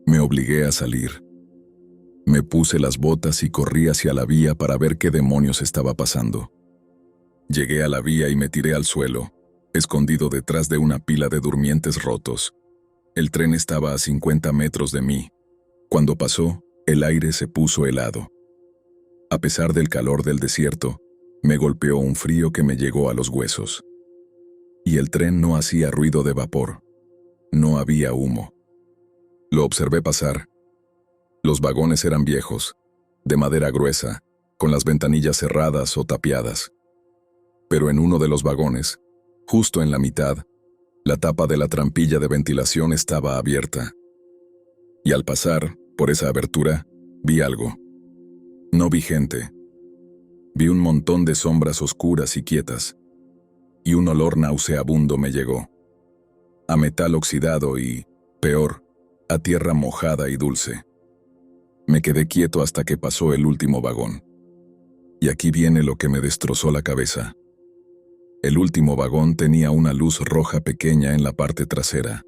Me obligué a salir. Me puse las botas y corrí hacia la vía para ver qué demonios estaba pasando. Llegué a la vía y me tiré al suelo, escondido detrás de una pila de durmientes rotos. El tren estaba a 50 metros de mí. Cuando pasó, el aire se puso helado. A pesar del calor del desierto, me golpeó un frío que me llegó a los huesos. Y el tren no hacía ruido de vapor. No había humo. Lo observé pasar. Los vagones eran viejos, de madera gruesa, con las ventanillas cerradas o tapiadas. Pero en uno de los vagones, justo en la mitad, la tapa de la trampilla de ventilación estaba abierta. Y al pasar por esa abertura, vi algo. No vi gente. Vi un montón de sombras oscuras y quietas. Y un olor nauseabundo me llegó. A metal oxidado y, peor, a tierra mojada y dulce. Me quedé quieto hasta que pasó el último vagón. Y aquí viene lo que me destrozó la cabeza. El último vagón tenía una luz roja pequeña en la parte trasera.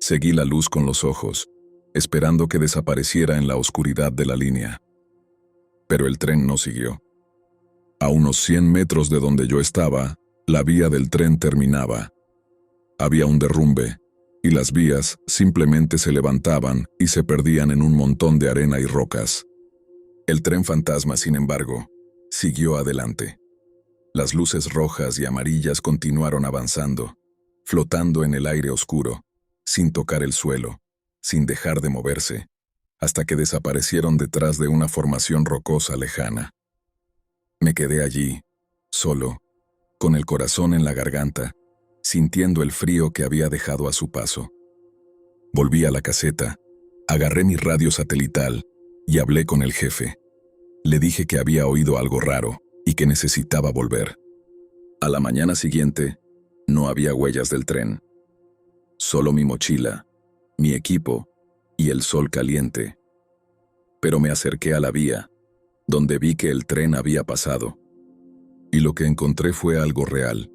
Seguí la luz con los ojos, esperando que desapareciera en la oscuridad de la línea. Pero el tren no siguió. A unos 100 metros de donde yo estaba, la vía del tren terminaba. Había un derrumbe, y las vías simplemente se levantaban y se perdían en un montón de arena y rocas. El tren fantasma, sin embargo, siguió adelante. Las luces rojas y amarillas continuaron avanzando, flotando en el aire oscuro, sin tocar el suelo, sin dejar de moverse, hasta que desaparecieron detrás de una formación rocosa lejana. Me quedé allí, solo, con el corazón en la garganta, sintiendo el frío que había dejado a su paso. Volví a la caseta, agarré mi radio satelital y hablé con el jefe. Le dije que había oído algo raro y que necesitaba volver. A la mañana siguiente, no había huellas del tren. Solo mi mochila, mi equipo y el sol caliente. Pero me acerqué a la vía, donde vi que el tren había pasado. Y lo que encontré fue algo real.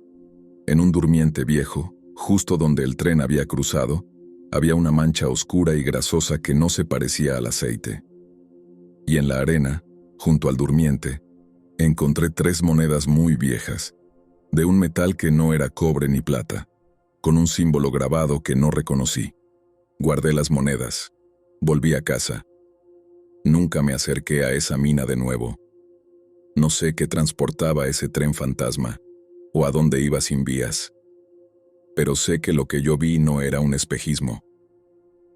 En un durmiente viejo, justo donde el tren había cruzado, había una mancha oscura y grasosa que no se parecía al aceite. Y en la arena, junto al durmiente, encontré 3 monedas muy viejas, de un metal que no era cobre ni plata, con un símbolo grabado que no reconocí. Guardé las monedas. Volví a casa. Nunca me acerqué a esa mina de nuevo. No sé qué transportaba ese tren fantasma, o a dónde iba sin vías. Pero sé que lo que yo vi no era un espejismo.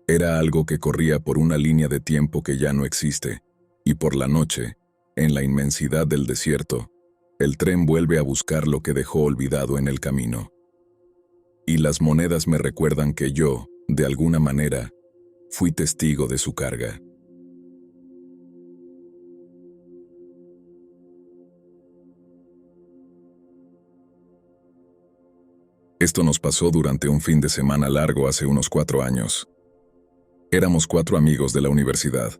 Era algo que corría por una línea de tiempo que ya no existe, y por la noche, en la inmensidad del desierto, el tren vuelve a buscar lo que dejó olvidado en el camino. Y las monedas me recuerdan que yo, de alguna manera, fui testigo de su carga. Esto nos pasó durante un fin de semana largo hace unos 4 años. Éramos 4 amigos de la universidad.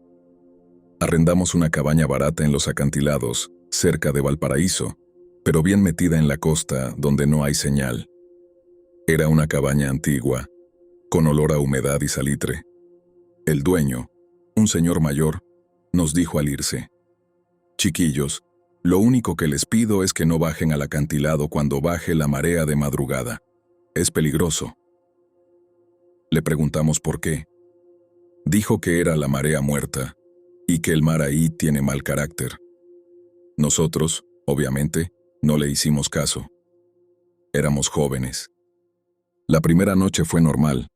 Arrendamos una cabaña barata en los acantilados, cerca de Valparaíso, pero bien metida en la costa donde no hay señal. Era una cabaña antigua, con olor a humedad y salitre. El dueño, un señor mayor, nos dijo al irse: «Chiquillos, lo único que les pido es que no bajen al acantilado cuando baje la marea de madrugada. Es peligroso». Le preguntamos por qué. Dijo que era la marea muerta y que el mar ahí tiene mal carácter. Nosotros, obviamente, no le hicimos caso. Éramos jóvenes. La primera noche fue normal.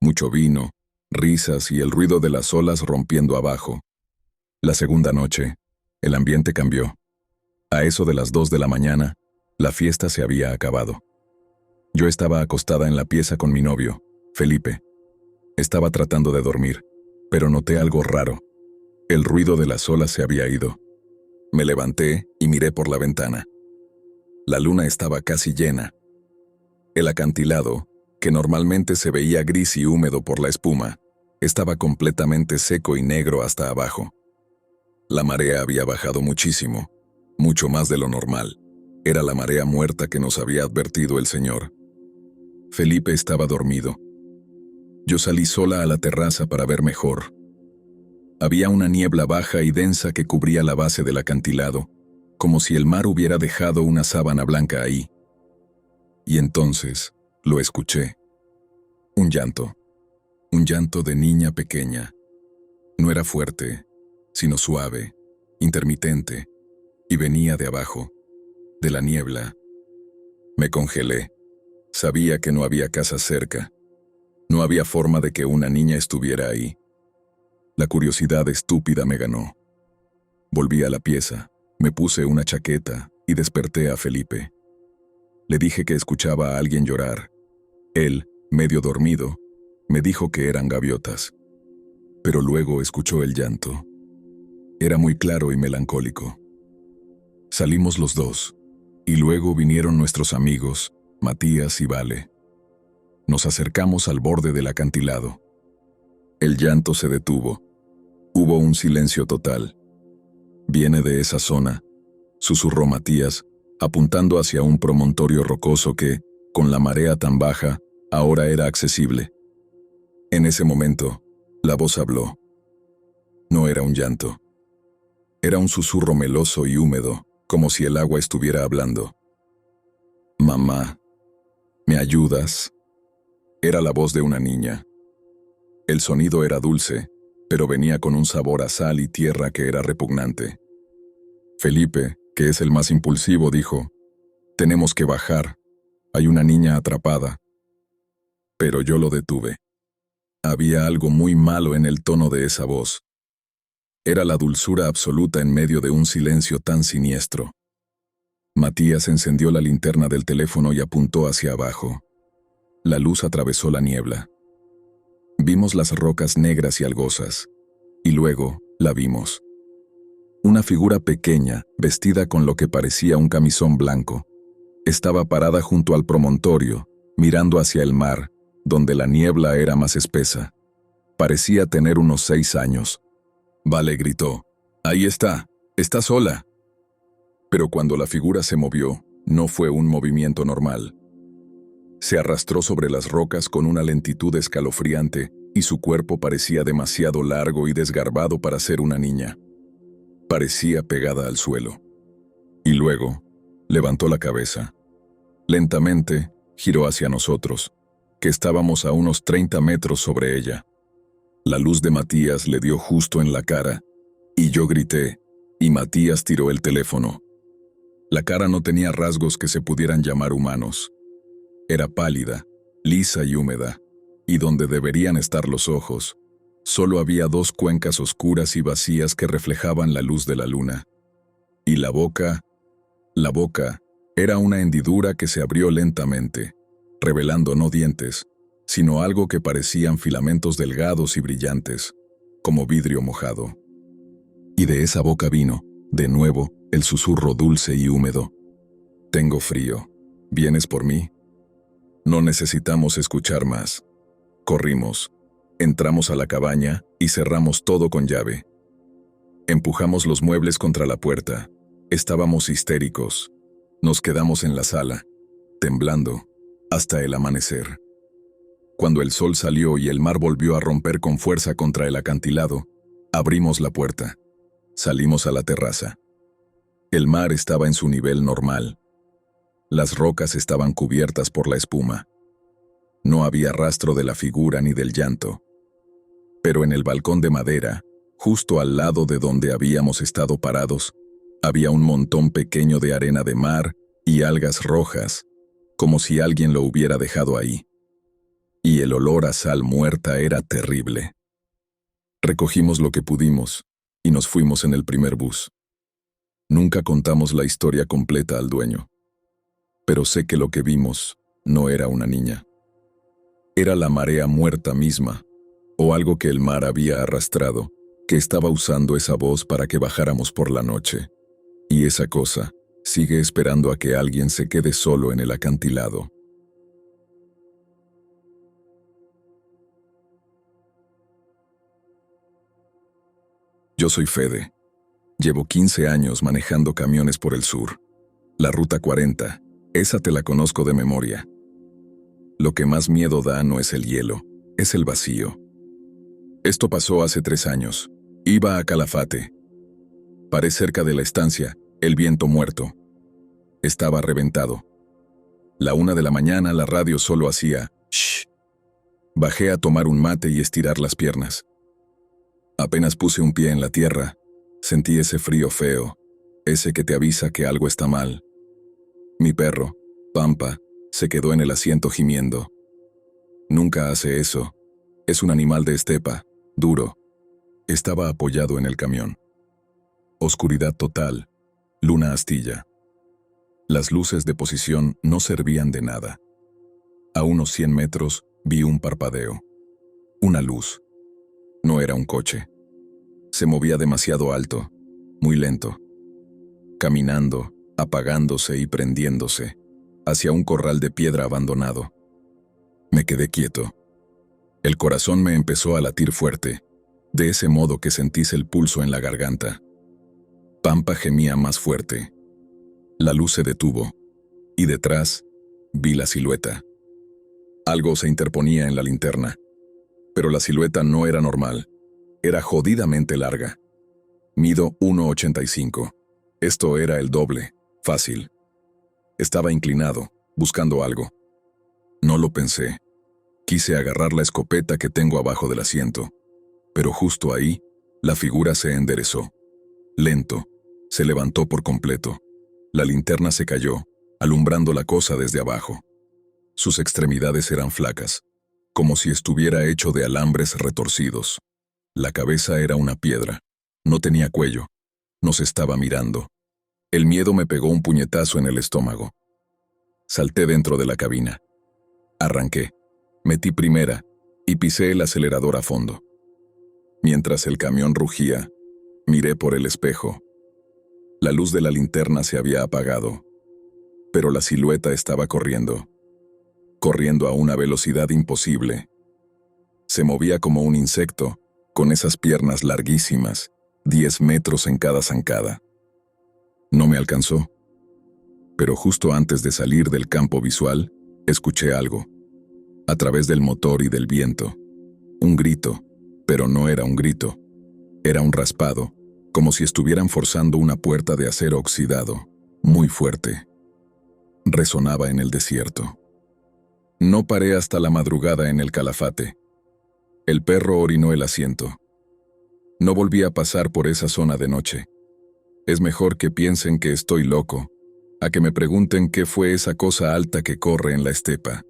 Mucho vino, risas y el ruido de las olas rompiendo abajo. La segunda noche, el ambiente cambió. A eso de las 2 de la mañana, la fiesta se había acabado. Yo estaba acostada en la pieza con mi novio, Felipe. Estaba tratando de dormir, pero noté algo raro. El ruido de las olas se había ido. Me levanté y miré por la ventana. La luna estaba casi llena. El acantilado, que normalmente se veía gris y húmedo por la espuma, estaba completamente seco y negro hasta abajo. La marea había bajado muchísimo, mucho más de lo normal. Era la marea muerta que nos había advertido el señor. Felipe estaba dormido. Yo salí sola a la terraza para ver mejor. Había una niebla baja y densa que cubría la base del acantilado, como si el mar hubiera dejado una sábana blanca ahí. Y entonces lo escuché. Un llanto de niña pequeña. No era fuerte, sino suave, intermitente, y venía de abajo, de la niebla. Me congelé. Sabía que no había casa cerca. No había forma de que una niña estuviera ahí. La curiosidad estúpida me ganó. Volví a la pieza, me puse una chaqueta y desperté a Felipe. Le dije que escuchaba a alguien llorar. Él, medio dormido, me dijo que eran gaviotas. Pero luego escuchó el llanto. Era muy claro y melancólico. Salimos los dos, y luego vinieron nuestros amigos, Matías y Vale. Nos acercamos al borde del acantilado. El llanto se detuvo. Hubo un silencio total. «Viene de esa zona», susurró Matías, apuntando hacia un promontorio rocoso que, con la marea tan baja, ahora era accesible. En ese momento, la voz habló. No era un llanto. Era un susurro meloso y húmedo, como si el agua estuviera hablando. «Mamá, ¿me ayudas?». Era la voz de una niña. El sonido era dulce, pero venía con un sabor a sal y tierra que era repugnante. Felipe, que es el más impulsivo, dijo: «Tenemos que bajar. Hay una niña atrapada». Pero yo lo detuve. Había algo muy malo en el tono de esa voz. Era la dulzura absoluta en medio de un silencio tan siniestro. Matías encendió la linterna del teléfono y apuntó hacia abajo. La luz atravesó la niebla. Vimos las rocas negras y algosas. Y luego la vimos. Una figura pequeña, vestida con lo que parecía un camisón blanco. Estaba parada junto al promontorio, mirando hacia el mar, donde la niebla era más espesa. Parecía tener unos 6 años. Vale gritó. «Ahí está sola». Pero cuando la figura se movió, no fue un movimiento normal. Se arrastró sobre las rocas con una lentitud escalofriante y su cuerpo parecía demasiado largo y desgarbado para ser una niña. Parecía pegada al suelo. Y luego, levantó la cabeza. Lentamente, giró hacia nosotros, que estábamos a unos 30 metros sobre ella. La luz de Matías le dio justo en la cara, y yo grité, y Matías tiró el teléfono. La cara no tenía rasgos que se pudieran llamar humanos. Era pálida, lisa y húmeda, y donde deberían estar los ojos, solo había 2 cuencas oscuras y vacías que reflejaban la luz de la luna. Y la boca era una hendidura que se abrió lentamente, revelando no dientes, sino algo que parecían filamentos delgados y brillantes, como vidrio mojado. Y de esa boca vino, de nuevo, el susurro dulce y húmedo. «Tengo frío. ¿Vienes por mí?» No necesitamos escuchar más. Corrimos, entramos a la cabaña y cerramos todo con llave. Empujamos los muebles contra la puerta. Estábamos histéricos. Nos quedamos en la sala, temblando, hasta el amanecer. Cuando el sol salió y el mar volvió a romper con fuerza contra el acantilado, abrimos la puerta. Salimos a la terraza. El mar estaba en su nivel normal. Las rocas estaban cubiertas por la espuma. No había rastro de la figura ni del llanto. Pero en el balcón de madera, justo al lado de donde habíamos estado parados, había un montón pequeño de arena de mar y algas rojas, como si alguien lo hubiera dejado ahí. Y el olor a sal muerta era terrible. Recogimos lo que pudimos y nos fuimos en el primer bus. Nunca contamos la historia completa al dueño. Pero sé que lo que vimos no era una niña. Era la marea muerta misma, o algo que el mar había arrastrado, que estaba usando esa voz para que bajáramos por la noche. Y esa cosa sigue esperando a que alguien se quede solo en el acantilado. Yo soy Fede. Llevo 15 años manejando camiones por el sur. La Ruta 40, esa te la conozco de memoria. Lo que más miedo da no es el hielo, es el vacío. Esto pasó hace 3 años. Iba a Calafate. Paré cerca de la estancia, el viento muerto. Estaba reventado. La 1 de la mañana la radio solo hacía shh. Bajé a tomar un mate y estirar las piernas. Apenas puse un pie en la tierra, sentí ese frío feo, ese que te avisa que algo está mal. Mi perro, Pampa, se quedó en el asiento gimiendo. Nunca hace eso. Es un animal de estepa, duro. Estaba apoyado en el camión. Oscuridad total, luna astilla. Las luces de posición no servían de nada. A unos 100 metros vi un parpadeo. Una luz. No era un coche. Se movía demasiado alto, muy lento. Caminando, apagándose y prendiéndose, hacia un corral de piedra abandonado. Me quedé quieto. El corazón me empezó a latir fuerte, de ese modo que sentís el pulso en la garganta. Pampa gemía más fuerte. La luz se detuvo, y detrás vi la silueta. Algo se interponía en la linterna, pero la silueta no era normal. Era jodidamente larga. Mido 1,85. Esto era el doble, fácil. Estaba inclinado, buscando algo. No lo pensé. Quise agarrar la escopeta que tengo abajo del asiento, pero justo ahí, la figura se enderezó. Lento, se levantó por completo. La linterna se cayó, alumbrando la cosa desde abajo. Sus extremidades eran flacas, como si estuviera hecho de alambres retorcidos. La cabeza era una piedra. No tenía cuello. Nos estaba mirando. El miedo me pegó un puñetazo en el estómago. Salté dentro de la cabina. Arranqué, metí primera y pisé el acelerador a fondo. Mientras el camión rugía, miré por el espejo. La luz de la linterna se había apagado, pero la silueta estaba corriendo a una velocidad imposible. Se movía como un insecto, con esas piernas larguísimas, 10 metros en cada zancada. No me alcanzó, pero justo antes de salir del campo visual, escuché algo. A través del motor y del viento. Un grito, pero no era un grito. Era un raspado, como si estuvieran forzando una puerta de acero oxidado, muy fuerte. Resonaba en el desierto. No paré hasta la madrugada en el Calafate. El perro orinó el asiento. No volví a pasar por esa zona de noche. Es mejor que piensen que estoy loco, a que me pregunten qué fue esa cosa alta que corre en la estepa.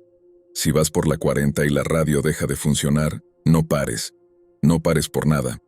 Si vas por la 40 y la radio deja de funcionar, no pares. No pares por nada.